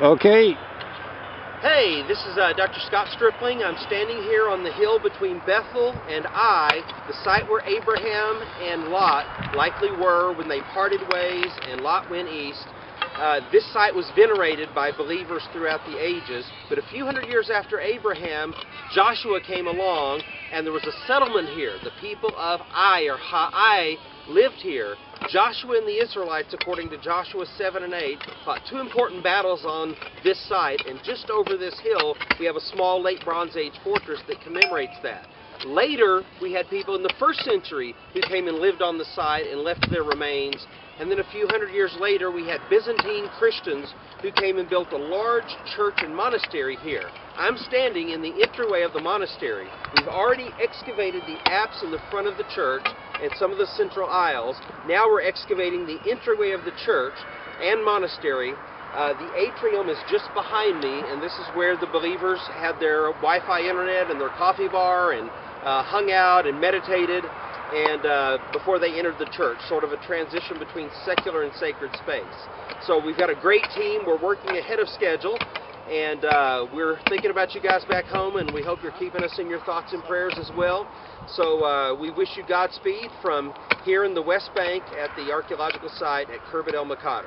Okay. Hey, this is Dr. Scott Stripling. I'm standing here on the hill between Bethel and Ai, the site where Abraham and Lot likely were when they parted ways and Lot went east. This site was venerated by believers throughout the ages, but a few hundred years after Abraham, Joshua came along and there was a settlement here. The people of Ai, or Ha'ai, lived here. Joshua and the Israelites, according to Joshua 7 and 8, fought two important battles on this site, and just over this hill we have a small late Bronze Age fortress that commemorates that. Later, we had people in the 1st century who came and lived on the site and left their remains. And then a few hundred years later, we had Byzantine Christians who came and built a large church and monastery here. I'm standing in the entryway of the monastery. We've already excavated the apse in the front of the church and some of the central aisles. Now we're excavating the entryway of the church and monastery. The atrium is just behind me, and this is where the believers had their Wi-Fi internet and their coffee bar and hung out and meditated and before they entered the church, sort of a transition between secular and sacred space. So we've got a great team. We're working ahead of schedule, and we're thinking about you guys back home, and we hope you're keeping us in your thoughts and prayers as well. So we wish you Godspeed from here in the West Bank at the archaeological site at Khirbet el-Maqatir.